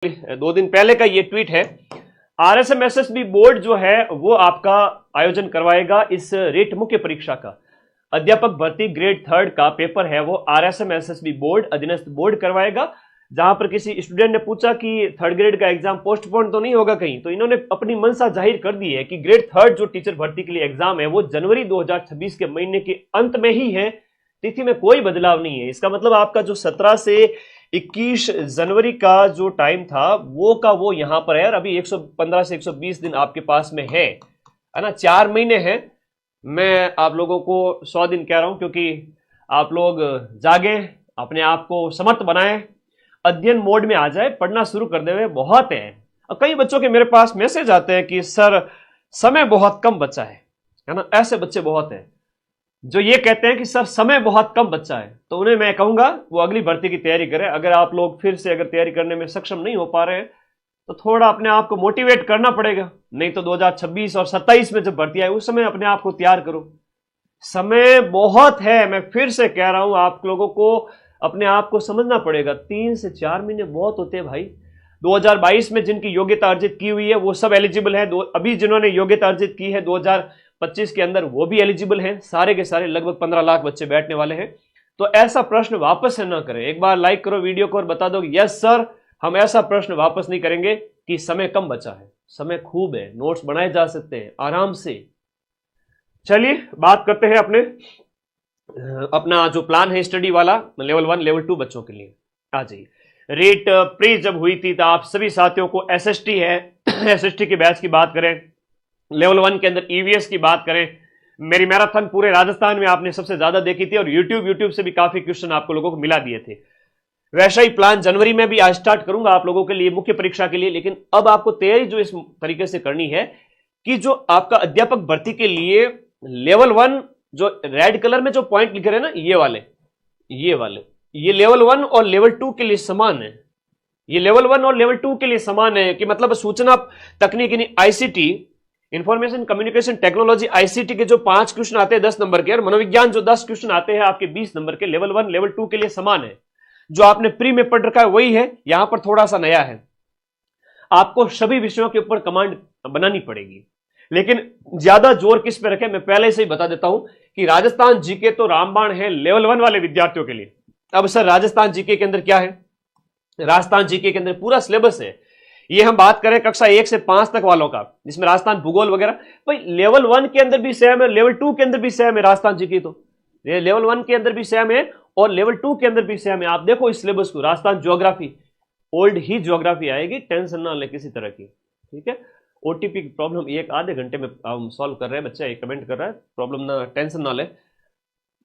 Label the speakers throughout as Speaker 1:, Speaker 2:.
Speaker 1: 2 दिन पहले का ये ट्वीट है। आरएसएमएसएसबी बोर्ड जो है वो आपका आयोजन करवाएगा इस रेट मुख्य परीक्षा का। अध्यापक भर्ती ग्रेड 3 का पेपर है वो आरएसएमएसएसबी बोर्ड अधीनस्थ बोर्ड करवाएगा। जहां पर किसी स्टूडेंट ने पूछा कि 3rd ग्रेड का एग्जाम पोस्टपोन तो नहीं होगा कहीं, तो इन्होंने अपनी मंशा जाहिर कर दी है कि ग्रेड 3 जो टीचर भर्ती के लिए एग्जाम है वो जनवरी 2026 के महीने के अंत में ही है। तिथि में कोई बदलाव नहीं है। इसका मतलब आपका जो 17 से 21 जनवरी का जो टाइम था वो यहां पर है और अभी 115 से 120 दिन आपके पास में है ना, 4 महीने हैं। मैं आप लोगों को 100 दिन कह रहा हूं क्योंकि आप लोग जागे, अपने आप को समर्थ बनाएं, अध्ययन मोड में आ जाए, पढ़ना शुरू कर दे। बहुत है। और कई बच्चों के मेरे पास मैसेज आते हैं कि सर समय बहुत कम बचा है ना। ऐसे बच्चे बहुत हैं जो ये कहते हैं कि सर समय बहुत कम बचा है, तो उन्हें मैं कहूंगा वो अगली भर्ती की तैयारी करें। अगर आप लोग फिर से अगर तैयारी करने में सक्षम नहीं हो पा रहे हैं तो थोड़ा अपने आप को मोटिवेट करना पड़ेगा, नहीं तो 2026 और 27 में जब भर्ती आए उस समय अपने आप को तैयार करो। समय बहुत है। मैं फिर से कह रहा हूं, आप लोगों को अपने आप को समझना पड़ेगा। 3 से 4 महीने बहुत होते हैं भाई। 2022 में जिनकी योग्यता अर्जित की हुई है वो सब एलिजिबल है। अभी जिन्होंने योग्यता अर्जित की है 2025 के अंदर वो भी एलिजिबल हैं। सारे के सारे लगभग 15 लाख बच्चे बैठने वाले हैं। तो ऐसा प्रश्न वापस से ना करें। एक बार लाइक करो वीडियो को और बता दो यस सर, हम ऐसा प्रश्न वापस नहीं करेंगे कि समय कम बचा है। समय खूब है, नोट्स बनाए जा सकते हैं आराम से। चलिए बात करते हैं अपना जो प्लान है स्टडी वाला लेवल 1 लेवल 2 बच्चों के लिए। आ जाइए। रेट प्री जब हुई थी तो आप सभी साथियों को एसएसटी है एसएसटी के बैच की बात करें, लेवल 1 के अंदर ईवीएस की बात करें, मेरी मैराथन पूरे राजस्थान में आपने सबसे ज्यादा देखी थी और यूट्यूब से भी काफी क्वेश्चन आपको लोगों को मिला दिए थे। वैसा ही प्लान जनवरी में भी आज स्टार्ट करूंगा आप लोगों के लिए मुख्य परीक्षा के लिए। लेकिन अब आपको तैयारी जो इस तरीके से करनी है कि जो आपका अध्यापक भर्ती के लिए लेवल 1 जो रेड कलर में जो पॉइंट लिखे रहे ना ये लेवल 1 और लेवल 2 के लिए समान है। ये लेवल 1 और लेवल 2 के लिए समान है कि मतलब सूचना तकनीक यानी ICT, information communication technology ICT के जो 5 क्वेश्चन आते हैं 10 नंबर के और मनोविज्ञान जो 10 क्वेश्चन आते हैं आपके 20 नंबर के, लेवल 1 लेवल 2 के लिए समान है। जो आपने प्री में पढ़ रखा है वही है, यहां पर थोड़ा सा नया है। आपको सभी विषयों के ऊपर कमांड बनानी पड़ेगी, लेकिन ज्यादा जोर किस पे रखें मैं पहले से ही बता देता हूं कि राजस्थान जीके तो रामबाण है लेवल 1 वाले विद्यार्थियों के लिए। अब सर राजस्थान जीके के अंदर क्या है? राजस्थान जीके के अंदर पूरा सिलेबस है। ये हम बात करें कक्षा 1 से 5 तक वालों का, जिसमें राजस्थान भूगोल वगैरह, भाई लेवल 1 के अंदर भी सेम है, लेवल 2 के अंदर भी सेम है। राजस्थान जीके तो ये लेवल 1 के अंदर भी सेम है और लेवल 2 के अंदर भी सेम है। आप देखो इस सिलेबस को। राजस्थान ज्योग्राफी ओल्ड ही ज्योग्राफी आएगी, टेंशन ना ले किसी तरह की, ठीक है। ओटीपी की प्रॉब्लम 1 आधे घंटे में हम सॉल्व कर रहे हैं। बच्चा एक कमेंट कर रहा है, प्रॉब्लम ना टेंशन ना ले।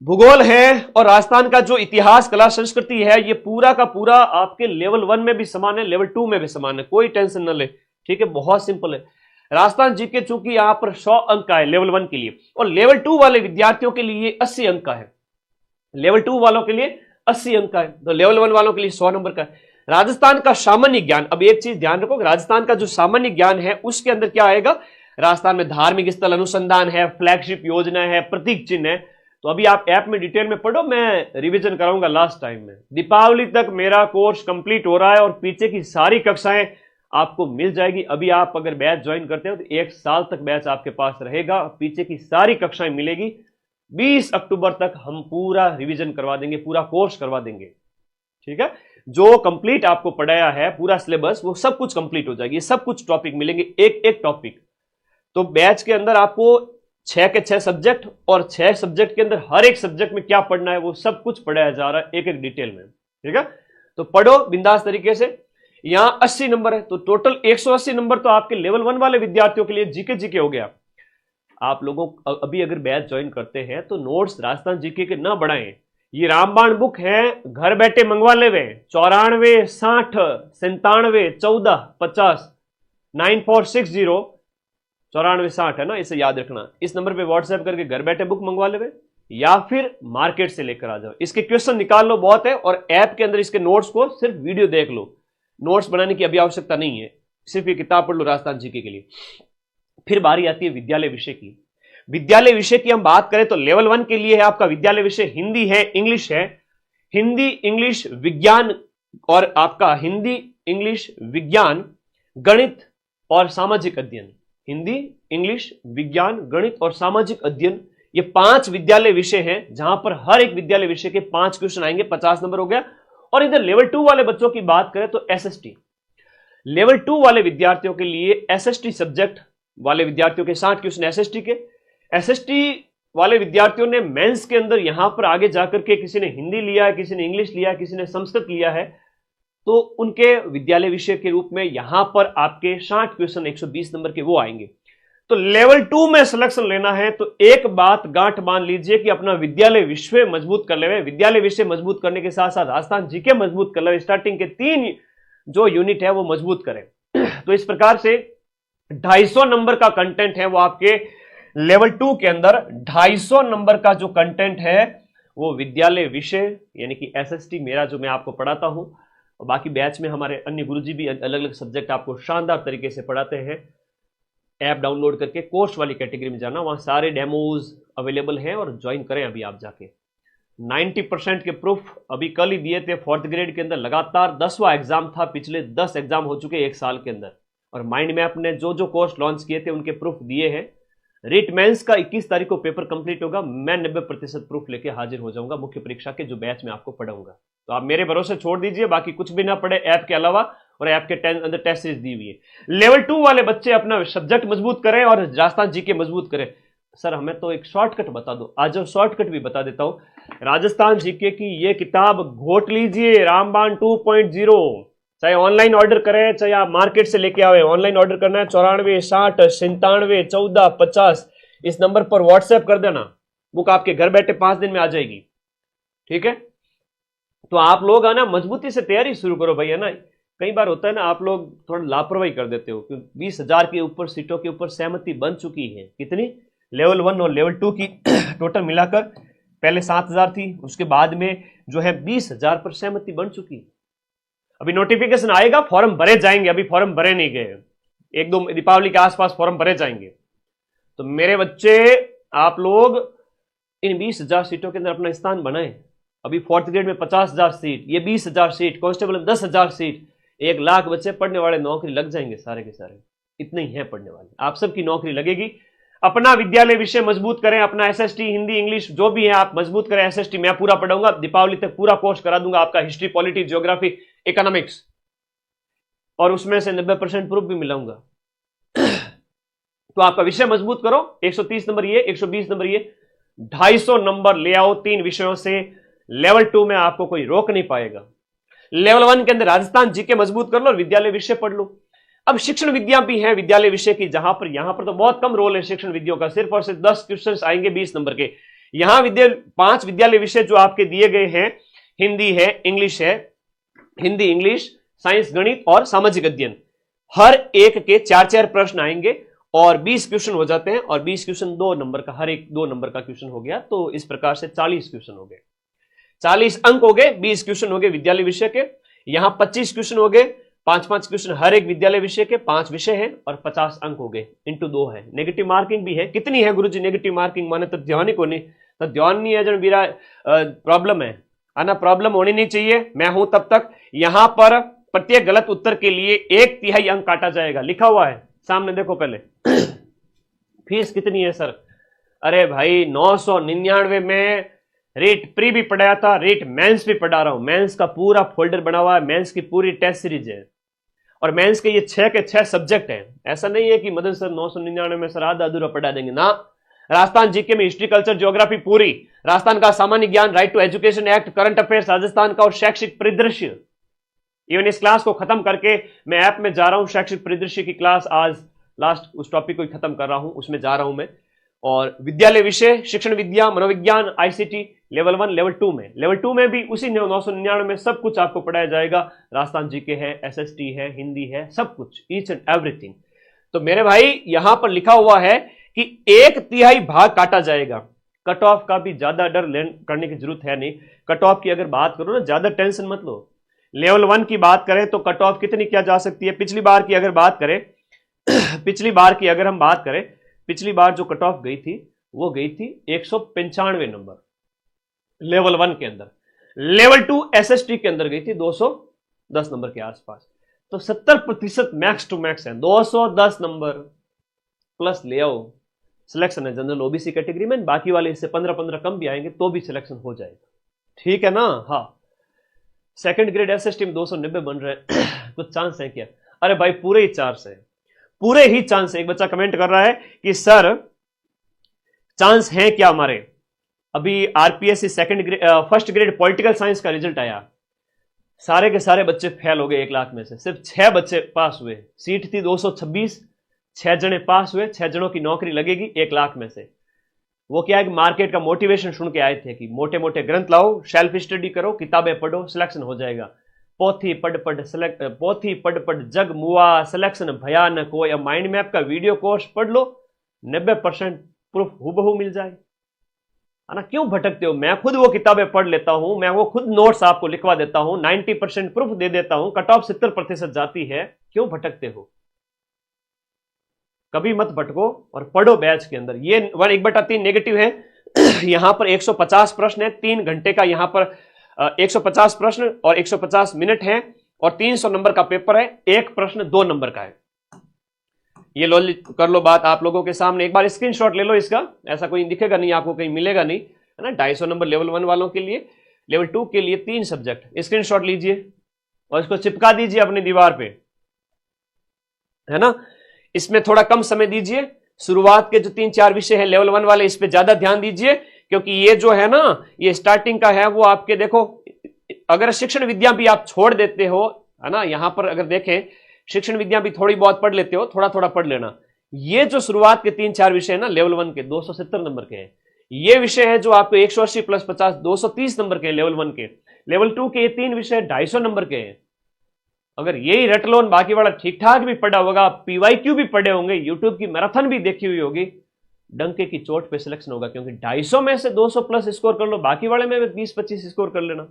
Speaker 1: भूगोल है और राजस्थान का जो इतिहास कला संस्कृति है ये पूरा का पूरा आपके लेवल 1 में भी समान है, लेवल 2 में भी समान है, कोई टेंशन ना ले, ठीक है। बहुत सिंपल है। राजस्थान जीके चूंकि यहां पर 100 अंक का है लेवल 1 के लिए और लेवल 2 वाले विद्यार्थियों के लिए 80 अंक का है। लेवल 2 वालों के लिए 80 अंक का है, तो लेवल 1 वालों के लिए 100 नंबर का है। राजस्थान का सामान्य ज्ञान, अब एक चीज ध्यान रखो, राजस्थान का जो सामान्य ज्ञान है उसके अंदर क्या आएगा? राजस्थान में धार्मिक स्थल अनुसंधान है, फ्लैगशिप योजना है, प्रतीक चिन्ह है। तो अभी आप ऐप में डिटेल में पढ़ो, मैं रिवीजन कराऊंगा लास्ट टाइम में। दीपावली तक मेरा कोर्स कंप्लीट हो रहा है और पीछे की सारी कक्षाएं आपको मिल जाएगी। अभी आप अगर बैच ज्वाइन करते हो तो 1 साल तक बैच आपके पास रहेगा, पीछे की सारी कक्षाएं मिलेगी। 20 अक्टूबर तक हम पूरा रिवीजन करवा देंगे, पूरा कोर्स करवा देंगे, ठीक है। जो कंप्लीट आपको पढ़ाया है पूरा सिलेबस वो सब कुछ कंप्लीट हो जाएगी। सब कुछ टॉपिक मिलेंगे, एक एक टॉपिक। तो बैच के अंदर आपको 6 के 6 सब्जेक्ट और 6 सब्जेक्ट के अंदर हर एक सब्जेक्ट में क्या पढ़ना है वो सब कुछ पढ़ाया जा रहा है एक एक डिटेल में, ठीक है। तो पढ़ो बिंदास तरीके से। यहां 80 नंबर है तो टोटल 180 नंबर तो आपके लेवल 1 वाले विद्यार्थियों के लिए जीके हो गया। आप लोगों अभी अगर बैच ज्वाइन करते हैं तो नोट्स राजस्थान जीके के ना बढ़ाएं। ये रामबाण बुक है, घर बैठे मंगवा ले वे 94 60 97 14 50 9460 94 60 है ना, इसे याद रखना। इस नंबर पे व्हाट्सएप करके घर बैठे बुक मंगवा ले वे या फिर मार्केट से लेकर आ जाओ। इसके क्वेश्चन निकाल लो, बहुत है। और ऐप के अंदर इसके नोट्स को सिर्फ वीडियो देख लो, नोट्स बनाने की अभी आवश्यकता नहीं है, सिर्फ ये किताब पढ़ लो राजस्थान जीके के लिए। फिर बारी आती है विद्यालय विषय की। विद्यालय विषय की हम बात करें तो लेवल 1 के लिए है आपका विद्यालय विषय हिंदी है, इंग्लिश है। हिंदी, इंग्लिश, विज्ञान और आपका हिंदी, इंग्लिश, विज्ञान, गणित और सामाजिक अध्ययन। हिंदी, इंग्लिश, विज्ञान, गणित और सामाजिक अध्ययन, ये 5 विद्यालय विषय हैं जहां पर हर एक विद्यालय विषय के 5 क्वेश्चन आएंगे। 50 नंबर हो गया। और इधर लेवल 2 वाले बच्चों की बात करें तो एसएसटी, लेवल 2 वाले विद्यार्थियों के लिए एसएसटी सब्जेक्ट वाले विद्यार्थियों के 60 क्वेश्चन एसएसटी के। एसएसटी वाले विद्यार्थियों ने मेंस के अंदर यहां पर आगे जाकर के किसी ने हिंदी लिया है, किसी ने इंग्लिश लिया है, किसी ने संस्कृत लिया है, तो उनके विद्यालय विषय के रूप में यहां पर आपके 60 क्वेश्चन 120 नंबर के वो आएंगे। तो लेवल 2 में सिलेक्शन लेना है तो एक बात गांठ बांध लीजिए कि अपना विद्यालय विषय मजबूत कर ले। विद्यालय विषय मजबूत करने के साथ साथ राजस्थान जीके मजबूत कर ले। स्टार्टिंग के 3 जो यूनिट है वो मजबूत करें। तो इस प्रकार से 250 नंबर का कंटेंट है वो आपके लेवल 2 के अंदर 250 नंबर का जो कंटेंट है वो विद्यालय विषय यानी कि एसएसटी मेरा जो मैं आपको पढ़ाता हूं, और बाकी बैच में हमारे अन्य गुरुजी भी अलग अलग सब्जेक्ट आपको शानदार तरीके से पढ़ाते हैं। ऐप डाउनलोड करके कोर्स वाली कैटेगरी में जाना, वहां सारे डेमोज अवेलेबल हैं और ज्वाइन करें अभी आप जाके। 90% के प्रूफ अभी कल ही दिए थे। 4th ग्रेड के अंदर लगातार 10वां एग्जाम था, पिछले 10 एग्जाम हो चुके एक साल के अंदर, और माइंड मैप ने जो जो कोर्स लॉन्च किए थे उनके प्रूफ दिए हैं। रिट मेंस का 21 तारीख को पेपर कंप्लीट होगा। मैं 90% प्रूफ लेके हाजिर हो जाऊंगा मुख्य परीक्षा के जो बैच में आपको पढ़ाऊंगा। तो आप मेरे भरोसे छोड़ दीजिए, बाकी कुछ भी ना पढ़े ऐप के अलावा, और ऐप के अंदर टेस्ट सीरीज दी हुई है। लेवल 2 वाले बच्चे अपना सब्जेक्ट मजबूत करें और राजस्थान जीके मजबूत करें। सर हमें तो एक शॉर्टकट बता दो, आज शॉर्टकट भी बता देता हूं। राजस्थान जीके की ये किताब घोट लीजिए, रामबाण 2.0, चाहे ऑनलाइन ऑर्डर करें चाहे आप मार्केट से लेके आवे। ऑनलाइन ऑर्डर करना है 94 60 97 14 50, इस नंबर पर व्हाट्सएप कर देना। बुक आपके घर बैठे 5 दिन में आ जाएगी। ठीक है, तो आप लोग आना मजबूती से तैयारी शुरू करो भाई, है ना। कई बार होता है ना, आप लोग थोड़ा लापरवाही कर देते हो, क्योंकि 20,000 के ऊपर सीटों के ऊपर सहमति बन चुकी है। कितनी? लेवल 1 और लेवल 2 की टोटल मिलाकर पहले 7,000 थी, उसके बाद में जो है 20,000 पर सहमति बन चुकी। अभी नोटिफिकेशन आएगा, फॉर्म भरे जाएंगे। अभी फॉर्म भरे नहीं गए, 1-2 दीपावली के आसपास फॉर्म भरे जाएंगे। तो मेरे बच्चे आप लोग इन 20,000 सीटों के अंदर अपना स्थान बनाएं। अभी 4th ग्रेड में 50,000 सीट, ये 20,000 सीट, कांस्टेबल में 10,000 सीट, 1 लाख बच्चे पढ़ने वाले, नौकरी लग जाएंगे सारे के सारे। इतने ही हैं पढ़ने वाले, आप सबकी नौकरी लगेगी। अपना विद्यालय विषय मजबूत करें, अपना एसएसटी, हिंदी, इंग्लिश जो भी है आप मजबूत करें। एसएसटी मैं पूरा पढ़ाऊंगा, दीपावली तक पूरा कोर्स करा दूंगा आपका, हिस्ट्री, पॉलिटी, ज्योग्राफी, इकोनॉमिक्स, और उसमें से 90% प्रूफ भी मिलाऊंगा। तो आपका विषय मजबूत करो। 130 नंबर ये, 120 नंबर ये, 250 नंबर ले आओ 3 विषयों से। लेवल 2 में आपको कोई रोक नहीं पाएगा। लेवल 1 के अंदर राजस्थान जीके मजबूत कर लो और विद्यालय विषय पढ़ लो। अब शिक्षण विद्या भी है विद्यालय विषय की, जहां पर यहां पर तो बहुत कम रोल है शिक्षण विद्या का, सिर्फ और सिर्फ 10 क्वेश्चन आएंगे 20 नंबर के। यहां 5 विद्यालय विषय जो आपके दिए गए हैं, हिंदी है, इंग्लिश है, हिंदी, इंग्लिश, साइंस, गणित और सामाजिक अध्ययन, हर एक के 4-4 प्रश्न आएंगे और 20 क्वेश्चन हो जाते हैं। और 20 क्वेश्चन 2 नंबर का, हर एक 2 नंबर का क्वेश्चन हो गया, तो इस प्रकार से 40 क्वेश्चन हो गए, 40 अंक हो गए, 20 क्वेश्चन हो गए विद्यालय विषय के। यहां 25 क्वेश्चन हो गए, 5-5 क्वेश्चन हर एक विद्यालय विषय के, 5 विषय हैं और 50 अंक हो गए, इंटू 2 है। नेगेटिव मार्किंग भी है। कितनी है गुरुजी नेगेटिव मार्किंग? माने तो ध्यान ही को नहीं, तो ध्यान नहीं है जन मेरा प्रॉब्लम है आना, प्रॉब्लम होनी नहीं चाहिए। मैं हूं तब तक। यहां पर प्रत्येक गलत उत्तर के लिए 1/3 अंक काटा जाएगा, लिखा हुआ है सामने, देखो पहले। फीस कितनी है सर? अरे भाई 999 में रेट प्री भी पढ़ाया था, रेट मेंस भी पढ़ा रहा हूं। मेंस का पूरा फोल्डर बना हुआ है, मेंस की पूरी टेस्ट सीरीज है, और मेंस के ये 6 के 6 सब्जेक्ट हैं। ऐसा नहीं है कि मदन सर 999 में सर आधा अधूरा पढ़ा देंगे ना। राजस्थान जीके में हिस्ट्री, कल्चर, ज्योग्राफी पूरी, राजस्थान का सामान्य ज्ञान, right to education act, current affairs Rajasthan का और शैक्षिक परिदृश्य। इवन इस क्लास को खत्म करके मैं ऐप में जा रहा हूं, शैक्षिक परिदृश्य की क्लास आज लास्ट उस टॉपिक को ही खत्म कर रहा हूं, उसमें जा रहा हूं मैं। और विद्यालय विषय, शिक्षण विद्या, मनोविज्ञान, आईसीटी, लेवल 1, लेवल 2 में, लेवल 2 में भी उसी 999 में सब कुछ आपको पढ़ाया जाएगा। राजस्थान जीके है, एसएसटी है, हिंदी है, सब कुछ, ईच एंड एवरीथिंग। तो मेरे भाई यहां पर लिखा हुआ है कि 1/3 भाग काटा जाएगा। कट ऑफ का भी ज्यादा डर करने की जरूरत है नहीं। कट ऑफ की अगर बात करो ना, ज्यादा टेंशन मत लो। लेवल 1 की बात करें तो कट ऑफ कितनी क्या जा सकती है? पिछली बार की अगर बात करें पिछली बार की अगर हम बात करें, पिछली बार जो कट ऑफ गई थी वो गई थी 195 नंबर लेवल 1 के अंदर। लेवल 2 एसएसटी के अंदर गई थी 210 नंबर के आसपास। तो 70% मैक्स टू मैक्स है, 210 नंबर प्लस ले आओ, सिलेक्शन है जनरल ओबीसी कैटेगरी में। बाकी वाले इससे 15-15 कम भी आएंगे तो भी सिलेक्शन हो जाएगा, ठीक है ना। हाँ, सेकंड ग्रेड एसएसटी में 290 बन रहे हैं कुछ चांस है क्या? अरे भाई पूरे ही चांस है, पूरे ही चांस है। एक बच्चा कमेंट कर रहा है कि सर चांस है क्या हमारे? अभी RPSC first grade political science का रिजल्ट आया, सारे के सारे बच्चे फेल हो गए 1 लाख में से, सिर्फ 6 बच्चे पास हुए। सीट थी 226, 6 जने पास हुए, 6 जनों की नौकरी लगेगी 1 लाख में से। वो क्या है कि मार्केट का मोटिवेशन सुन के आए थे कि मोटे मोटे ग्रंथ लाओ, सेल्फ स्टडी करो, किताबें पढ़ो, सिलेक्शन हो जाएगा। पोथी पढ़ पढ़ जग मुआ, सिलेक्शन भयानक हो। या माइंड मैप का वीडियो कोर्स पढ़ लो, 90% प्रूफ हुबहू मिल जाए, है ना। क्यों भटकते हो? मैं खुद वो किताबें पढ़ लेता हूं, मैं वो खुद नोट्स आपको लिखवा देता हूं, 90% प्रूफ दे देता हूं, कट ऑफ 70% जाती है। क्यों भटकते हो? कभी मत भटको और पढ़ो बैच के अंदर। ये 1/3 नेगेटिव है यहां पर 150 प्रश्न है, 3 घंटे का यहां पर 150 प्रश्न और 150 मिनट है और 300 नंबर का पेपर है। एक प्रश्न 2 नंबर का है। ये लो, कर लो बात आप लोगों के सामने। एक बार स्क्रीनशॉट ले लो इसका, ऐसा कोई दिखेगा नहीं आपको, कहीं मिलेगा नहीं, है ना। 250 नंबर लेवल 1 वालों के लिए, लेवल 2 के लिए 3 सब्जेक्ट। स्क्रीनशॉट लीजिए और इसको चिपका दीजिए अपनी दीवार पे, है ना। इसमें थोड़ा कम समय दीजिए। शुरुआत के जो 3-4 विषय है लेवल 1 वाले, इस पे ज्यादा ध्यान दीजिए, क्योंकि ये जो है ना, ये स्टार्टिंग का है। वो आपके देखो, अगर शिक्षण विद्या भी आप छोड़ देते हो, है ना, यहां पर अगर देखें शिक्षण विद्या भी थोड़ी बहुत पढ़ लेते हो, थोड़ा थोड़ा पढ़ लेना। ये जो शुरुआत के 3-4 विषय है ना लेवल 1 के, 270 नंबर के हैं। ये विषय है जो आपको 180 प्लस 50, 230 नंबर के लेवल 1 के। लेवल 2 के ये 3 विषय 250 नंबर के हैं। अगर यही रट लो, बाकी वाला ठीक ठाक भी पढ़ा होगा, पीवाईक्यू भी पढ़े होंगे, यूट्यूब की मैराथन भी देखी हुई होगी, डंके की चोट पे सिलेक्शन होगा। क्योंकि 250 में से 200 प्लस स्कोर कर लो, बाकी वाले में 20-25 स्कोर कर लेना,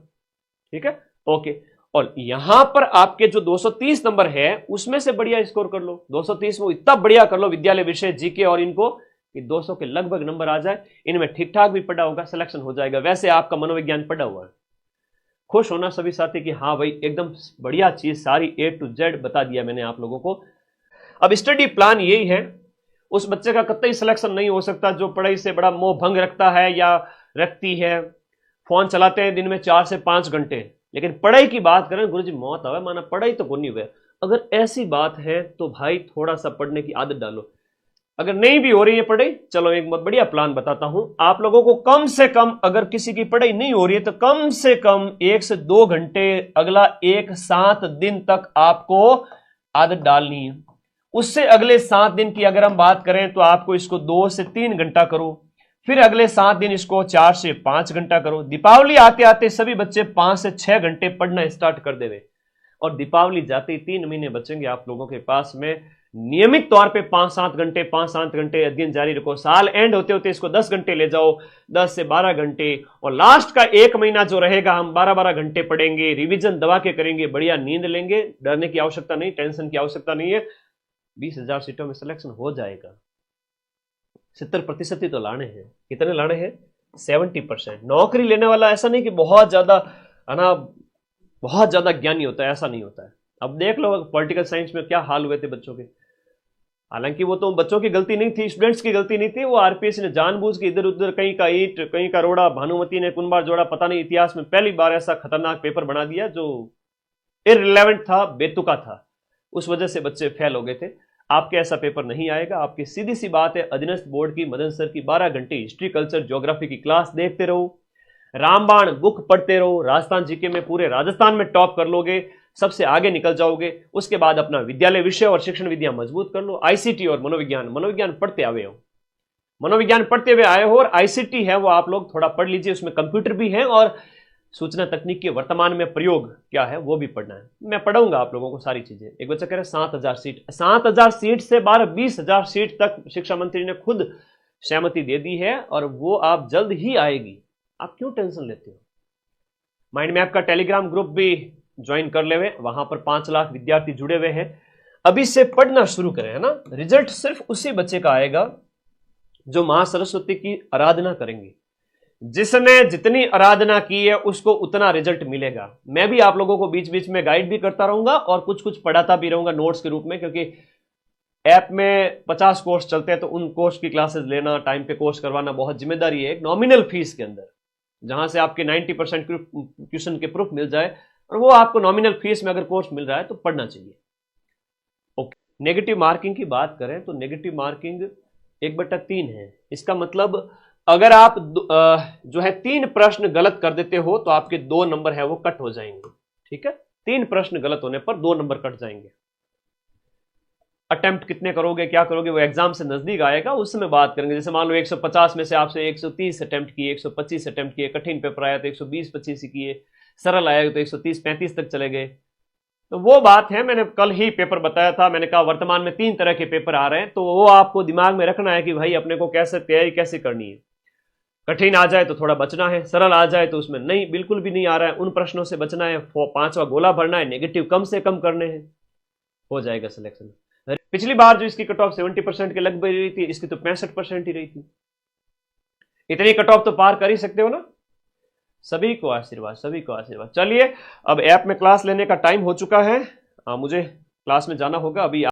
Speaker 1: ठीक है, ओके। और यहां पर आपके जो 230 नंबर है उसमें से बढ़िया स्कोर कर लो। 230 में इतना बढ़िया कर लो विद्यालय विषय, जीके और इनको, कि 200 के लगभग नंबर आ जाए। इनमें ठीक ठाक भी पढ़ा होगा, सिलेक्शन हो जाएगा। वैसे आपका मनोविज्ञान पढ़ा हुआ है। खुश होना सभी साथी कि हाँ भाई एकदम बढ़िया चीज, सारी A to Z बता दिया मैंने आप लोगों को। अब स्टडी प्लान यही है। उस बच्चे का कतई सिलेक्शन नहीं हो सकता जो पढ़ाई से बड़ा मोह भंग रखता है या रखती है। फोन चलाते हैं दिन में 4 से 5 घंटे, लेकिन पढ़ाई की बात करें, गुरुजी मौत आवे माना पढ़ाई तो को नहीं हुए। अगर ऐसी बात है तो भाई थोड़ा सा पढ़ने की आदत डालो। अगर नहीं भी हो रही है पढ़ाई, चलो एक बहुत बढ़िया प्लान बताता हूं आप लोगों को। कम से कम अगर किसी की पढ़ाई नहीं हो रही है तो कम से कम 1 से 2 घंटे अगला 7 दिन तक आपको आदत डालनी है। उससे अगले 7 दिन की अगर हम बात करें तो आपको इसको 2 से 3 घंटा करो, फिर अगले 7 दिन इसको 4 से 5 घंटा करो। दीपावली आते आते सभी बच्चे 5 से 6 घंटे पढ़ना स्टार्ट कर देवे, और दीपावली जाते ही 3 महीने बचेंगे आप लोगों के पास में। नियमित तौर पे 5-7 घंटे अध्ययन जारी रखो। साल एंड होते होते इसको 10 घंटे ले जाओ, 10 से 12 घंटे, और लास्ट का 1 महीना जो रहेगा हम 12-12 घंटे पढ़ेंगे, रिवीजन दबा के करेंगे, बढ़िया नींद लेंगे। डरने की आवश्यकता नहीं, टेंशन की आवश्यकता नहीं है। 20,000 सीटों में सिलेक्शन हो जाएगा। 70% ही तो लाने हैं। कितने लाने हैं? 70%। नौकरी लेने वाला ऐसा नहीं कि बहुत ज्यादा, है ना, बहुत ज्यादा ज्ञानी होता है, ऐसा नहीं होता है। अब देख लो पॉलिटिकल साइंस में क्या हाल हुए थे बच्चों के। हालांकि वो तो बच्चों की गलती नहीं थी, स्टूडेंट्स की गलती नहीं थी। वो आरपीएस ने जानबूझ के इधर उधर, कहीं का ईंट कहीं का रोड़ा, भानुमति ने कुंबार जोड़ा, पता नहीं इतिहास में पहली बार ऐसा खतरनाक पेपर बना दिया जो इररिलेवेंट था, बेतुका था। उस वजह से बच्चे फेल हो गए थे। आपके ऐसा पेपर नहीं आएगा। आपकी सीधी सी बात है, अधीनस्थ बोर्ड की मदन सर की 12 घंटे हिस्ट्री कल्चर ज्योग्राफी की क्लास देखते रहो, रामबाण बुक पढ़ते रहो। राजस्थान जीके में पूरे राजस्थान में टॉप कर लोगे, सबसे आगे निकल जाओगे। उसके बाद अपना विद्यालय विषय और शिक्षण विद्या मजबूत कर लो। आईसीटी और मनोविज्ञान पढ़ते आए हो, मनोविज्ञान पढ़ते हुए आए हो, और आईसीटी है वो आप लोग थोड़ा पढ़ लीजिए। उसमें कंप्यूटर भी है और सूचना तकनीक के वर्तमान में प्रयोग क्या है वो भी पढ़ना है। मैं पढ़ाऊंगा आप लोगों को सारी चीजें। एक बच्चा कह रहे 7,000 सीट, 7,000 सीट से 12-20,000 सीट तक शिक्षा मंत्री ने खुद सहमति दे दी है, और वो आप जल्द ही आएगी। आप क्यों टेंशन लेते हो? माइंड मैप का टेलीग्राम ग्रुप भी ज्वाइन कर ले, वहां पर 5 लाख विद्यार्थी जुड़े हुए हैं। अभी से पढ़ना शुरू करें, है ना। रिजल्ट सिर्फ उसी बच्चे का आएगा जो मां सरस्वती की आराधना करेंगे, जिसने जितनी आराधना की है उसको उतना रिजल्ट मिलेगा। मैं भी आप लोगों को बीच बीच में गाइड भी करता रहूंगा और कुछ कुछ पढ़ाता भी रहूंगा नोट्स के रूप में, क्योंकि ऐप में 50 कोर्स चलते हैं तो उन कोर्स की क्लासेस लेना, टाइम पे कोर्स करवाना बहुत जिम्मेदारी है। एक नॉमिनल फीस के अंदर जहां से आपके 90% क्वेश्चन के प्रूफ मिल जाए, और वो आपको नॉमिनल फीस में अगर कोर्स मिल रहा है तो पढ़ना चाहिए। ओके, नेगेटिव मार्किंग की बात करें तो नेगेटिव मार्किंग 1/3 है। इसका मतलब अगर आप जो है 3 प्रश्न गलत कर देते हो तो आपके 2 नंबर है वो कट हो जाएंगे। ठीक है, 3 प्रश्न गलत होने पर 2 नंबर कट जाएंगे। अटेम्प्ट कितने करोगे, क्या करोगे, वो एग्जाम से नजदीक आएगा, उस समय बात करेंगे। जैसे मान लो 150 में से आपसे 130 अटेम्प्ट किए, 125 अटेम्प्ट किए, कठिन पेपर आया तो 120-25 ही किए, सरल आया तो 130-35 तक चले गए, तो वो बात है। मैंने कल ही पेपर बताया था, मैंने कहा वर्तमान में 3 तरह के पेपर आ रहे हैं, तो वो आपको दिमाग में रखना है कि भाई अपने को कैसे तैयारी कैसे करनी है। कठिन आ जाए तो थोड़ा बचना है, सरल आ जाए तो उसमें नहीं, बिल्कुल भी नहीं आ रहा है, उन प्रश्नों से बचना है, 5वां गोला भरना है, नेगेटिव कम से कम करने हैं, हो जाएगा सिलेक्शन। पिछली बार जो इसकी कट ऑफ 70% के लगभग रही थी, इसकी तो 65% ही रही थी। इतनी कट ऑफ तो पार कर ही सकते हो ना। सभी को आशीर्वाद, सभी को आशीर्वाद। चलिए, अब ऐप में क्लास लेने का टाइम हो चुका है, मुझे क्लास में जाना होगा अभी।